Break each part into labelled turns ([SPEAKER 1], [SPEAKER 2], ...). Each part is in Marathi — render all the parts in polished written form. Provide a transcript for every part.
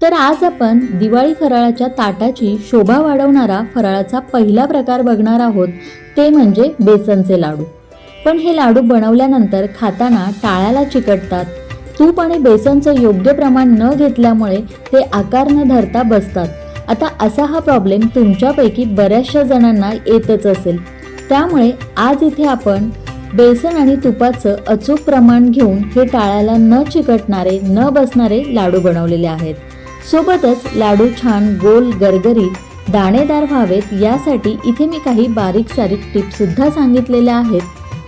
[SPEAKER 1] तर आज आपण दिवाळी फराळाच्या ताटाची शोभा वाढवणारा फराळाचा पहिला प्रकार बघणार आहोत, ते म्हणजे बेसनचे लाडू। पण हे लाडू बनवल्यानंतर खाताना टाळ्याला चिकटतात। तूप आणि बेसनचं योग्य प्रमाण न घेतल्यामुळे ते आकार न धरता बसतात। आता असा हा प्रॉब्लेम तुमच्यापैकी बऱ्याचशा जणांना येतच असेल। त्यामुळे आज इथे आपण बेसन आणि तुपाचं अचूक प्रमाण घेऊन हे टाळ्याला न चिकटणारे न बसणारे लाडू बनवलेले आहेत। सोबतच लाडू छान गोल गरगरीत दाणेदार व्हावेत यासाठी इथे मी काही बारीक सारीक टिप्स सुद्धा सांगितलेल्या आहेत।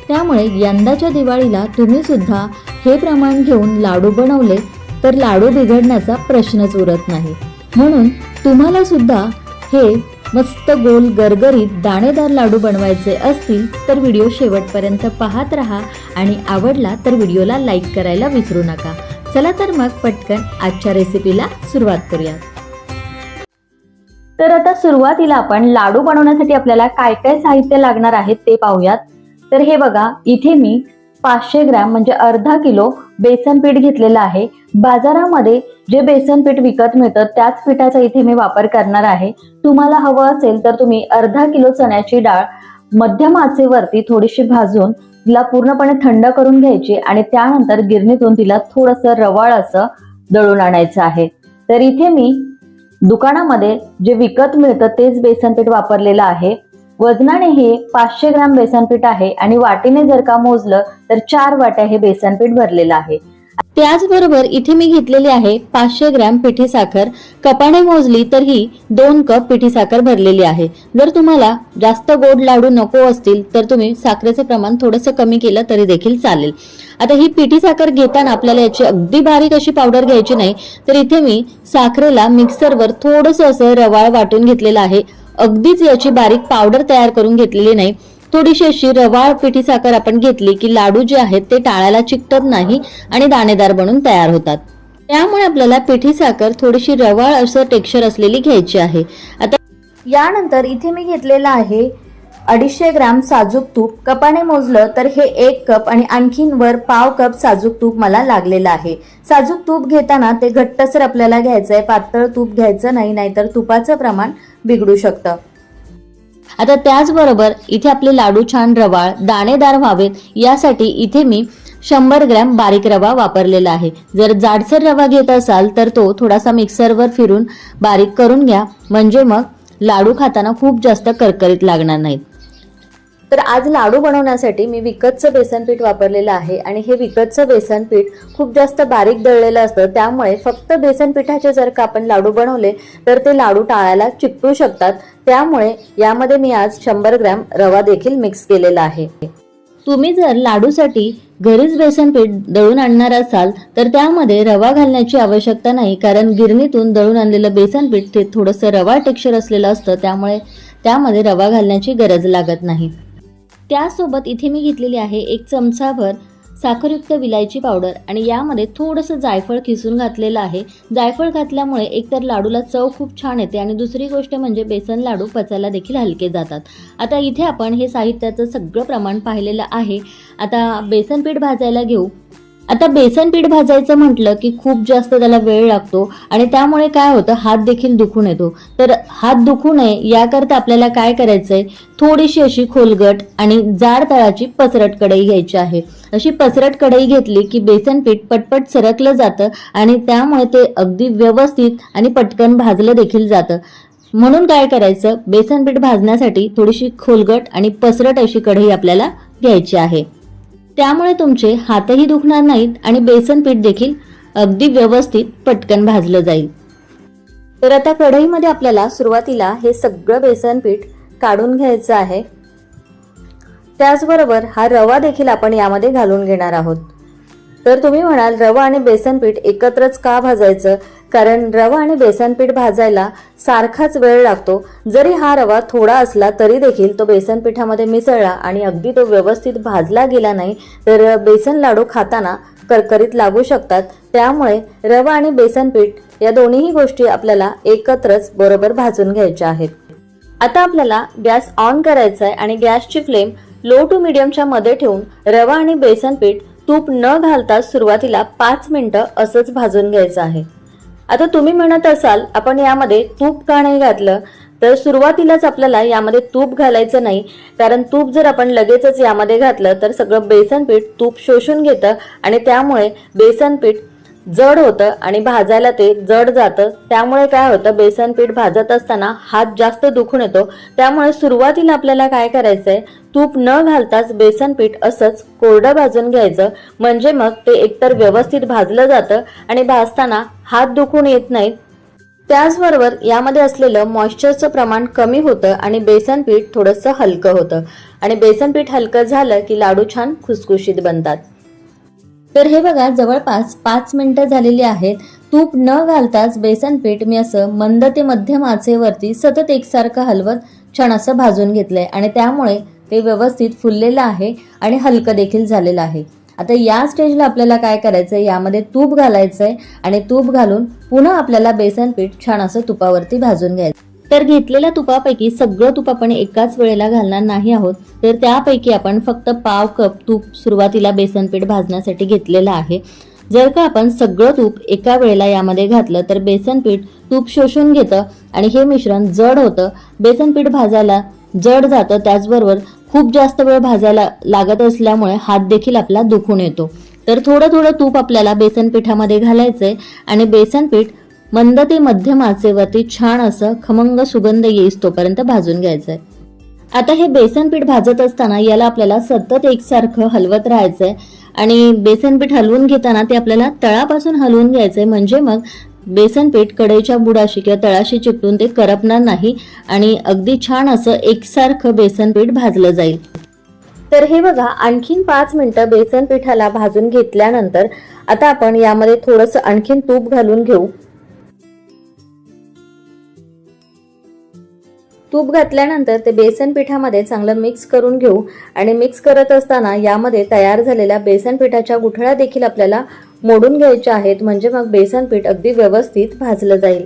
[SPEAKER 1] त्यामुळे यंदाच्या दिवाळीला तुम्ही सुद्धा हे प्रमाण घेऊन लाडू बनवले तर लाडू बिघडण्याचा प्रश्नच उरत नाही। म्हणून तुम्हाला सुद्धा हे मस्त गोल गरगरीत दाणेदार लाडू बनवायचे असतील तर व्हिडिओ शेवटपर्यंत पाहत रहा आणि आवडला तर व्हिडिओला लाईक करायला विसरू नका। चला तर मग पटकन आजच्या रेसिपीला सुरुवात करूया। तर आता सुरुवातीला आपण लाडू बनवण्यासाठी आपल्याला काय काय साहित्य लागणार आहे ते पाहूयात। तर हे बघा, इथे मी 500 ग्रॅम म्हणजे अर्धा किलो बेसन पीठ घेतलेलं आहे। बाजारामध्ये जे बेसन पीठ विकत मिळतं त्याच पीठाचा इथे मी वापर करणार आहे। तुम्हाला हवं असेल तर तुम्ही अर्धा किलो चण्याची डाळ मध्यम आचेवरती थोडीशी भाजून तिला पूर्णपणे थंड करून घ्यायची आणि त्यानंतर गिरणीतून तिला थोडंसं रवाळ असं दळून आणायचं आहे। तर इथे मी दुकानामध्ये जे विकत मिळतं तेच बेसन पीठ वापरलेलं आहे। वजनाने हे 500 ग्रॅम बेसन पीठ आहे आणि वाटीने जर का मोजलं तर 4 वाट्या हे बेसन पीठ भरलेलं आहे। त्याचबरोबर इथे मी घेतलेली आहे 500 ग्रॅम पिठी साखर। कपाने मोजली तर ही 2 कप पिठी साखर भरलेली आहे। जर तुम्हाला जास्त गोड लाडू नको असतील तर तुम्ही साखरेचे प्रमाण थोडंसं कमी केलं तरी देखील चालेल। आता ही पिठी साखर घेताना आपल्याला याची अगदी बारीक अशी पावडर घ्यायची नाही। तर इथे मी साखरेला मिक्सरवर थोडंसं असं रवाळ वाटून घेतलेलं आहे। अगदीच याची बारीक पावडर तयार करून घेतलेली नाही। थोडीशी अशी रवाळ पिठी साखर आपण घेतली की लाडू जे आहेत ते टाळ्याला चिकटत नाही आणि दाणेदार बनून तयार होतात। त्यामुळे आपल्याला पिठी साखर थोडीशी रवाळ असं टेक्स्चर असलेली घ्यायची आहे। आता यानंतर इथे मी घेतलेला आहे 250 ग्रॅम साजूक तूप। कपाने मोजलं तर हे 1 कप आणि आणखीन वर पाव कप साजूक तूप मला लागलेलं आहे। साजूक तूप घेताना ते घट्टसर आपल्याला घ्यायचंय, पातळ तूप घ्यायचं नाही, नाहीतर तुपाचं प्रमाण बिघडू शकतं। आता त्याचबरोबर इथे आपले लाडू छान रवाळ दाणेदार व्हावेत यासाठी इथे मी 100 ग्रॅम बारीक रवा वापरलेला आहे। जर जाडसर रवा घेत असाल तर तो थोडासा मिक्सरवर फिरून बारीक करून घ्या, म्हणजे मग लाडू खाताना खूप जास्त करकरीत लागणार नाहीत। तर आज लाडू बनवण्यासाठी मी विकतचं बेसन पीठ वापरलेलं आहे आणि हे विकतचं बेसन पीठ खूप जास्त बारीक दळलेलं असतं। त्यामुळे फक्त बेसन पिठाचे जर का आपण लाडू बनवले तर ते लाडू टाळ्याला चिकटू शकतात। त्यामुळे यामध्ये मी आज 100 ग्रॅम रवा देखील मिक्स केलेला आहे। तुम्ही जर लाडूसाठी घरीच बेसन पीठ दळून आणणार असाल तर त्यामध्ये रवा घालण्याची आवश्यकता नाही, कारण गिरणीतून दळून आणलेलं बेसन पीठ ते थोडंसं रवा टेक्स्चर असलेलं असतं, त्यामुळे त्यामध्ये रवा घालण्याची गरज लागत नाही। त्यासोबत इथे मी घेतलेली आहे 1 चमचाभर साखरयुक्त विलायची पावडर आणि यामध्ये थोडंसं जायफळ खिसून घातलेलं आहे। जायफळ घातल्यामुळे एकतर लाडूला चव खूप छान येते आणि दुसरी गोष्ट म्हणजे बेसन लाडू पचायला देखील हलके जातात। आता इथे आपण हे साहित्याचं सगळं प्रमाण पाहिलेलं आहे। आता बेसन पीठ भाजायला घेऊ। आता बेसन पीठ भाजायचं म्हटलं की खूप जास्त त्याला वेळ लागतो आणि त्यामुळे काय होतं, हात देखील दुखून येतो। तर हात दुखू नये याकरता आपल्याला काय करायचंय, थोडीशी अशी खोलगट आणि जाड तळाची पसरट कढई घ्यायची आहे। अशी पसरट कढई घेतली की बेसन पीठ पटपट सरकलं जातं आणि त्यामुळे ते अगदी व्यवस्थित आणि पटकन भाजलं देखील जातं। म्हणून काय करायचं, बेसन पीठ भाजण्यासाठी थोडीशी खोलगट आणि पसरट अशी कढई आपल्याला घ्यायची आहे। त्यामुळे तुमचे हातही दुखणार नाहीत आणि बेसन पीठ देखील अगदी व्यवस्थित पटकन भाजलं जाईल। तर आता कढईमध्ये आपल्याला सुरुवातीला हे सगळं बेसन पीठ काढून घ्यायचं आहे। त्याचबरोबर हा रवा देखील आपण यामध्ये घालून घेणार आहोत। तर तुम्ही म्हणाल रवा आणि बेसन पीठ एकत्रच का भाजायचं, कारण रवा आणि बेसन पीठ भाजायला सारखाच वेळ लागतो। जरी हा रवा थोडा असला तरी देखील तो बेसन पिठामध्ये मिसळला आणि अगदी तो व्यवस्थित भाजला गेला नाही तर बेसन लाडू खाताना करकरीत लागू शकतात। त्यामुळे रवा आणि बेसन पीठ या दोन्हीही गोष्टी आपल्याला एकत्रच बरोबर भाजून घ्यायच्या आहेत। आता आपल्याला गॅस ऑन करायचा आहे आणि गॅसची फ्लेम लो टू मीडियमच्या मध्ये ठेवून रवा आणि बेसन पीठ तूप न घालता सुरुवातीला 5 मिनिटं असंच भाजून घ्यायचं आहे। आता तुम्ही म्हणत असाल आपण यामध्ये तूप का नाही घातलं, तर सुरुवातीलाच आपल्याला यामध्ये तूप घालायचं नाही, कारण तूप जर आपण लगेचच यामध्ये घातलं तर सगळं बेसन पीठ तूप शोषून घेतं आणि त्यामुळे बेसन पीठ जड होतं आणि भाजायला ते जड जातं. त्यामुळे काय होतं, बेसन पीठ भाजत असताना हात जास्त दुखून येतो. त्यामुळे सुरुवातीला आपल्याला काय करायचंय, तूप न घालताच बेसन पीठ असंच कोरडं भाजून घ्यायचं, म्हणजे मग ते एकतर व्यवस्थित भाजलं जातं आणि भाजताना हात दुखून येत नाहीत. त्याचबरोबर यामध्ये असलेलं मॉइश्चरचं प्रमाण कमी होतं आणि बेसन पीठ थोडंसं हलकं होतं आणि बेसन पीठ हलकं झालं की लाडू छान खुसखुशीत बनतात. तर हे बघा, जवळपास 5 मिनिटं झालेली आहेत. तूप न घालताच बेसन पीठ मी असं मंद ते मध्यम आचेवरती सतत एकसारखं हलवत छान असं भाजून घेतलंय आणि त्यामुळे ते व्यवस्थित फुललेलं आहे आणि हलकं देखील झालेलं आहे. आता या स्टेजला आपल्याला काय करायचंय, यामध्ये तूप घालायचंय आणि तूप घालून पुन्हा आपल्याला बेसन पीठ छान असं तुपावरती भाजून घ्यायचं. तर घेतलेल्या तुपापैकी सगळं तूप आपण एकाच वेळेला घालणार नाही आहोत, तर त्यापैकी आपण फक्त पाव कप तूप सुरुवातीला बेसन पीठ भाजण्यासाठी घेतलेलं आहे. जर का आपण सगळं तूप एका वेळेला यामध्ये घातलं तर बेसन पीठ तूप शोषून घेतं आणि हे मिश्रण जड होतं. बेसन पीठ भाजायला जड जातं, त्याचबरोबर खूप जास्त वेळ भाजायला लागत असल्यामुळे हात देखील आपला दुखून येतो. तर थोडं थोडं तूप आपल्याला बेसन पिठामध्ये घालायचंय आणि बेसन पीठ मंद ते मध्यम आचेवरती छान असं खमंग सुगंध येईस तोपर्यंत भाजून घ्यायचंय. आता हे बेसन पीठ भाजत असताना याला आपल्याला सतत एकसारखं हलवत राहायचंय आणि बेसन पीठ हलवून घेताना ते आपल्याला तळापासून हलवून घ्यायचंय, म्हणजे मग बेसन पीठ कढईच्या बुडाशी किंवा तळाशी चिकटून ते करपणार नाही आणि अगदी छान असं एकसारखं बेसन पीठ भाजलं जाईल. तर हे बघा, आणखीन 5 मिनिटं बेसन पिठाला भाजून घेतल्यानंतर आता आपण यामध्ये थोडंसं आणखीन तूप घालून घेऊ. तूप घातल्यानंतर ते बेसन पिठामध्ये चांगलं मिक्स करून घेऊ आणि मिक्स करत असताना यामध्ये तयार झालेल्या बेसन पिठाच्या गुठळ्या देखील आपल्याला मोडून घ्यायच्या आहेत, म्हणजे मग बेसन पीठ अगदी व्यवस्थित भाजलं जाईल.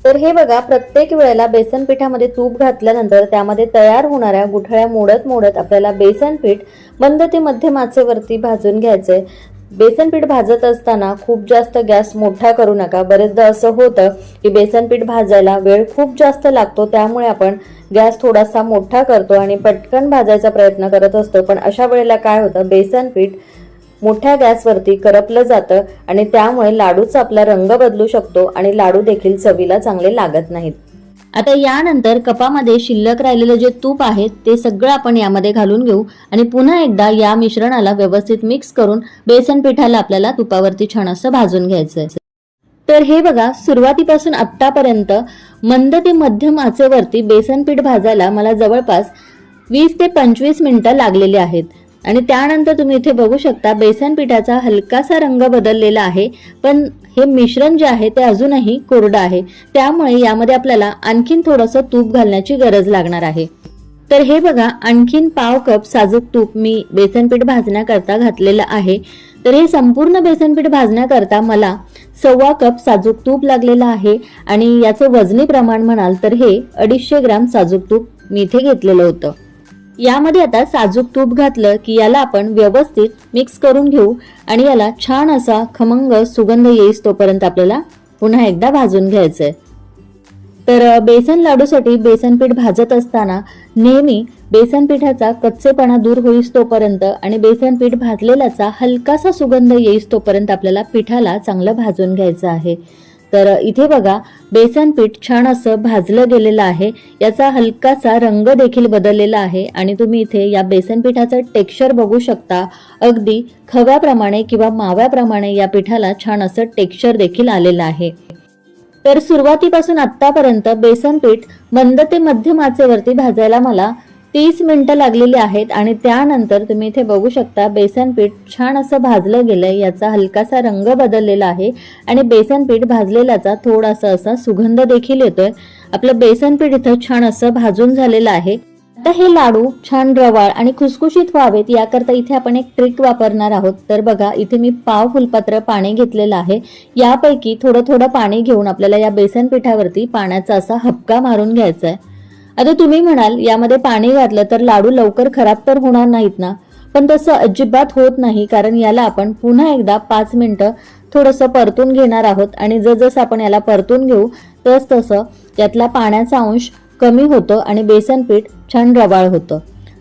[SPEAKER 1] तर हे बघा, प्रत्येक वेळेला बेसन पिठामध्ये तूप घातल्यानंतर त्यामध्ये तयार होणाऱ्या गुठळ्या मोडत मोडत आपल्याला बेसन पीठ मंद ते मध्यम आचेवरती भाजून घ्यायचंय. बेसन पीठ भाजत असताना खूप जास्त गॅस मोठा करू नका. बरेचदा असं होतं की बेसन पीठ भाजायला वेळ खूप जास्त लागतो, त्यामुळे आपण गॅस थोडासा मोठा करतो आणि पटकन भाजायचा प्रयत्न करत असतो. पण अशा वेळेला काय होतं, बेसन पीठ मोठ्या गॅसवरती करपलं जातं आणि त्यामुळे लाडूचा आपला रंग बदलू शकतो आणि लाडू देखील चवीला चांगले लागत नाहीत. आता यानंतर कपामध्ये शिल्लक राहिलेलं जे तूप आहे ते सगळं आपण यामध्ये घालून घेऊ आणि पुन्हा एकदा या मिश्रणाला व्यवस्थित मिक्स करून बेसन पिठाला आपल्याला तुपावरती छान असं भाजून घ्यायचं. तर हे बघा, सुरुवातीपासून आत्तापर्यंत मंद ते मध्यम आचेवरती बेसन पीठ भाजायला मला जवळपास 20 ते 25 मिनिटं लागलेली आहेत आणि त्यानंतर तुम्ही इथे बघू शकता बेसन पिठाचा हलकासा रंग बदललेला आहे, पण हे मिश्रण जे आहे ते अजूनही कोरडं आहे, त्यामुळे यामध्ये आपल्याला आणखीन थोडंसं तूप घालण्याची गरज लागणार आहे. तर हे बघा, आणखीन पाव कप साजूक तूप मी बेसन पीठ भाजण्याकरता घातलेलं आहे. तर हे संपूर्ण बेसन पीठ भाजण्याकरता मला 1.25 कप साजूक तूप लागलेलं आहे आणि याचं वजनी प्रमाण म्हणाल तर हे 250 ग्राम साजूक तूप मी इथे घेतलेलं होतं. यामध्ये आता साजूक तूप घातलं की याला आपण व्यवस्थित मिक्स करून घेऊ आणि याला छान असा खमंग सुगंध येईस तोपर्यंत आपल्याला पुन्हा एकदा भाजून घ्यायचंय. तर बेसन लाडूसाठी बेसन पीठ भाजत असताना नेहमी बेसन पिठाचा कच्चेपणा दूर होईस तोपर्यंत आणि बेसन पीठ भाजलेल्याचा हलकासा सुगंध येईस तोपर्यंत आपल्याला पिठाला चांगलं भाजून घ्यायचं आहे. तर इथे बघा, बेसन पीठ छान असं भाजलं गेलेलं आहे, याचा हलकासा रंग देखील बदललेला आहे आणि तुम्ही इथे या बेसन पिठाचं टेक्स्चर बघू शकता. अगदी खव्याप्रमाणे किंवा माव्याप्रमाणे या पिठाला छान असं टेक्स्चर देखील आलेलं आहे. तर सुरुवातीपासून आतापर्यंत बेसन पीठ मंद ते मध्यम आचेवरती भाजायला मला 30 मिनिटं लागलेली आहेत आणि त्यानंतर तुम्ही इथे बघू शकता बेसन पीठ छान असं भाजलं गेलंय, याचा हलकासा रंग बदललेला आहे आणि बेसन पीठ भाजलेल्याचा थोडासा असा सुगंध देखील येतोय. आपलं बेसन पीठ इथं छान असं भाजून झालेलं आहे. आता हे लाडू छान रवाळ आणि खुसखुशीत व्हावेत याकरता इथे आपण एक ट्रिक वापरणार आहोत. तर बघा, इथे मी पाव फुलपात्र पाणी घेतलेलं आहे. यापैकी थोडं थोडं पाणी घेऊन आपल्याला या बेसन पिठावरती पाण्याचा असा हपका मारून घ्यायचा आहे. आता तुम्ही म्हणाल यामध्ये पाणी घातलं तर लाडू लवकर खराब तर होणार नाहीत ना, पण तसं अजिबात होत नाही, कारण याला आपण पुन्हा एकदा 5 मिनिटं थोडंसं परतून घेणार आहोत आणि जसं आपण याला परतून घेऊ तसं यातला पाण्याचा अंश कमी होतो आणि बेसन पीठ छान रवाळ होतं.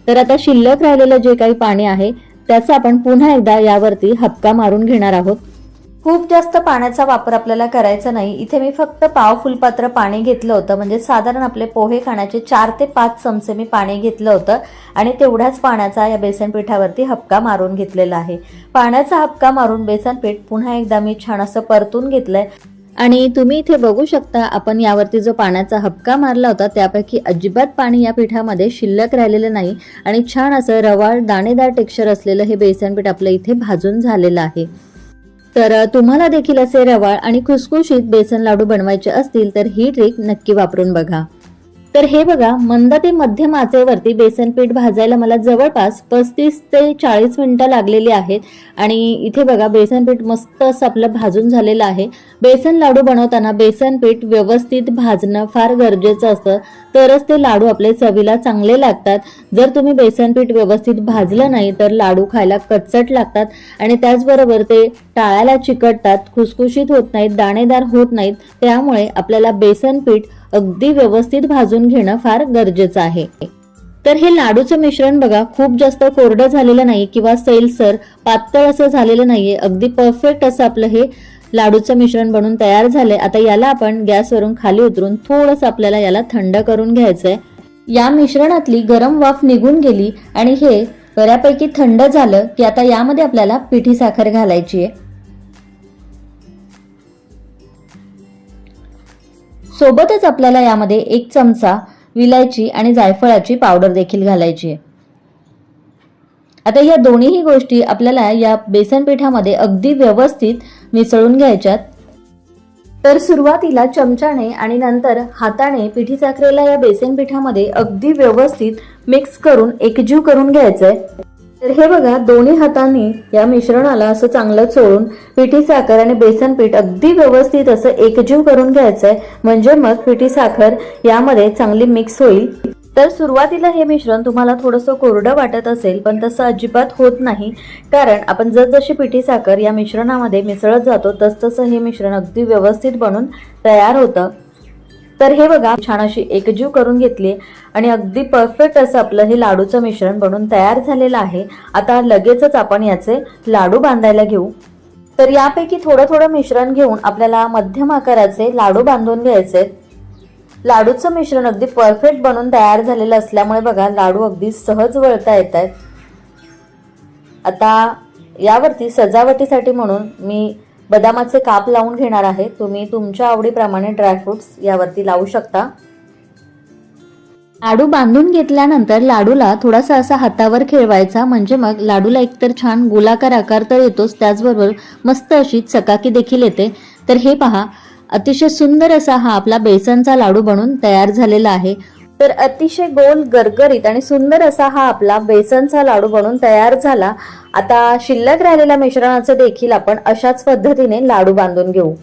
[SPEAKER 1] तर आता शिल्लक राहिलेलं जे काही पाणी आहे त्याचा आपण पुन्हा एकदा यावरती हपका मारून घेणार आहोत. खूप जास्त पाण्याचा वापर आपल्याला करायचा नाही. इथे मी फक्त पाव फुलपात्र पाणी घेतलं होतं, म्हणजे साधारण आपले पोहे खाण्याचे 4 ते 5 चमचे मी पाणी घेतलं होतं आणि तेवढ्याच पाण्याचा या बेसन पिठावरती हपका मारून घेतलेला आहे. पाण्याचा हपका मारून बेसन पीठ पुन्हा एकदा मी छान असं परतून घेतलंय आणि तुम्ही इथे बघू शकता आपण यावरती जो पाण्याचा हपका मारला होता त्यापैकी अजिबात पाणी या पिठामध्ये शिल्लक राहिलेलं नाही आणि छान असं रवाळ दाणेदार टेक्स्चर असलेलं हे बेसन पीठ आपलं इथे भाजून झालेलं आहे. तर तुम्हाला देखील असे रवाळ आणि खुसखुशीत बेसन लाडू बनवायचे असतील तर ही ट्रिक नक्की वापरून बघा. तर हे बघा, मंद ते मध्यम आचेवरती बेसन पीठ भाजायला मला जवळपास 35 ते 40 मिनिटं लागलेली आहेत आणि इथे बघा बेसन पीठ मस्त असं आपलं भाजून झालेलं आहे. बेसन लाडू बनवताना बेसन पीठ व्यवस्थित भाजणं फार गरजेचं असतं, तरच ते लाडू आपले चवीला चांगले लागतात. जर तुम्ही बेसन पीठ व्यवस्थित भाजलं नाही तर लाडू खायला कच्चट लागतात आणि त्याचबरोबर ते टाळ्याला चिकटतात, खुसखुशीत होत नाहीत, दाणेदार होत नाहीत. त्यामुळे आपल्याला बेसन पीठ अगदी व्यवस्थित भाजून घेणं फार गरजेचं आहे. तर हे लाडूचं मिश्रण बघा, खूप जास्त कोरडं झालेलं नाही किंवा सैलसर पातळ असं झालेलं नाहीये. अगदी परफेक्ट असं आपलं हे लाडूचं मिश्रण बनून तयार झालंय. आता याला आपण गॅसवरून खाली उतरून थोडंसं आपल्याला याला थंड करून घ्यायचंय. या मिश्रणातली गरम वाफ निघून गेली आणि हे बऱ्यापैकी थंड झालं की आता यामध्ये आपल्याला पिठी साखर घालायची आहे. सोबतच आपल्याला यामध्ये 1 चमचा विलायची आणि जायफळाची पावडर देखील घालायची आहे. आता या दोन्ही गोष्टी आपल्याला या बेसन पिठामध्ये अगदी व्यवस्थित मिसळून घ्यायच्यात. तर सुरुवातीला चमच्याने आणि नंतर हाताने पिठी साखरेला या बेसन पिठामध्ये अगदी व्यवस्थित मिक्स करून एकजीव करून घ्यायचंय. तर हे बघा, दोन्ही हातांनी या मिश्रणाला असं चांगलं चोळून पिठी साखर आणि बेसन पीठ अगदी व्यवस्थित असं एकजीव करून घ्यायचंय, म्हणजे मग पिठी साखर यामध्ये चांगली मिक्स होईल. तर सुरुवातीला हे मिश्रण तुम्हाला थोडंसं कोरडं वाटत असेल, पण तसं अजिबात होत नाही, कारण आपण जसजशी पिठी साखर या मिश्रणामध्ये मिसळत जातो तसतसं हे मिश्रण अगदी व्यवस्थित बनून तयार होतं. तर हे बघा, छान अशी एकजीव करून घेतली आणि अगदी परफेक्ट असं आपलं हे लाडूचं मिश्रण बनून तयार झालेलं आहे. आता लगेचच आपण याचे लाडू बांधायला घेऊ. तर यापैकी थोडं थोडं मिश्रण घेऊन आपल्याला मध्यम आकाराचे लाडू बांधून घ्यायचे. लाडूचं मिश्रण अगदी परफेक्ट बनून तयार झालेलं असल्यामुळे बघा, लाडू अगदी सहज वळता येत आहेत. आता यावरती सजावटीसाठी म्हणून मी बदामाचे काप लावून घेणार आहे. तुम्ही तुमच्या आवडीप्रमाणे ड्रायफ्रुट्स यावरती लावू शकता. लाडू बांधून घेतल्यानंतर लाडूला थोडासा असा हातावर खेळवायचा, म्हणजे मग लाडूला एकतर छान गोलाकार आकार तर येतोच, त्याचबरोबर मस्त अशी चकाकी देखील येते. तर हे पहा, अतिशय सुंदर असा हा आपला बेसनचा लाडू बनून तयार झालेला आहे. तर अतिशय गोल, गरगरीत आणि सुंदर असा हा आपला बेसनचा लाडू बनून तयार झाला. आता शिल्लक राहिलेल्या मिश्रणाचे देखील आपण अशाच पद्धतीने लाडू बांधून घेऊ.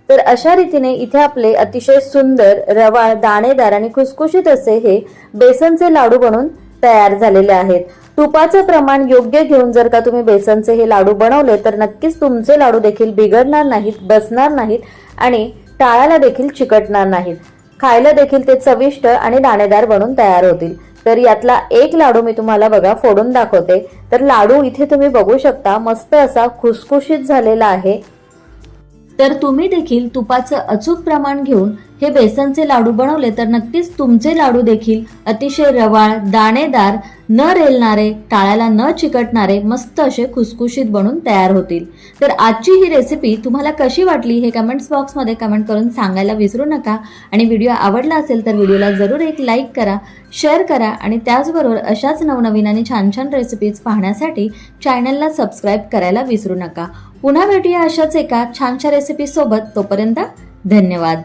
[SPEAKER 1] तर अशा रीतीने इथे आपले अतिशय सुंदर, रवाळ, दाणेदार आणि खुसखुशीत असे हे बेसनचे लाडू बनून तयार झालेले आहेत. तुपाचं प्रमाण योग्य घेऊन जर का तुम्ही बेसनचे हे लाडू बनवले तर नक्कीच तुमचे लाडू देखील बिघडणार नाहीत, बसणार नाहीत आणि टाळ्याला देखील चिकटणार नाहीत. खायला देखील ते चविष्ट आणि दाणेदार बनून तयार होतील. तर यातला एक लाडू मी तुम्हाला बघा फोडून दाखवते. तर लाडू इथे तुम्ही बघू शकता, मस्त असा खुसखुशीत झालेला आहे. तर तुम्ही देखील तुपाचं अचूक प्रमाण घेऊन हे बेसनचे लाडू बनवले तर नक्कीच तुमचे लाडू देखील अतिशय रवाळ, दाणेदार, न रेलणारे, टाळ्याला न चिकटणारे, मस्त असे खुसखुशीत बनून तयार होतील. तर आजची ही रेसिपी तुम्हाला कशी वाटली हे कमेंट्स बॉक्समध्ये कमेंट करून सांगायला विसरू नका. आणि व्हिडिओ आवडला असेल तर व्हिडिओला जरूर एक लाईक करा, शेअर करा आणि त्याचबरोबर अशाच नवनवीन आणि छान छान रेसिपीज पाहण्यासाठी चॅनलला सबस्क्राईब करायला विसरू नका. पुन्हा भेटूया अशाच एका छानशा रेसिपी सोबत. तोपर्यंत धन्यवाद.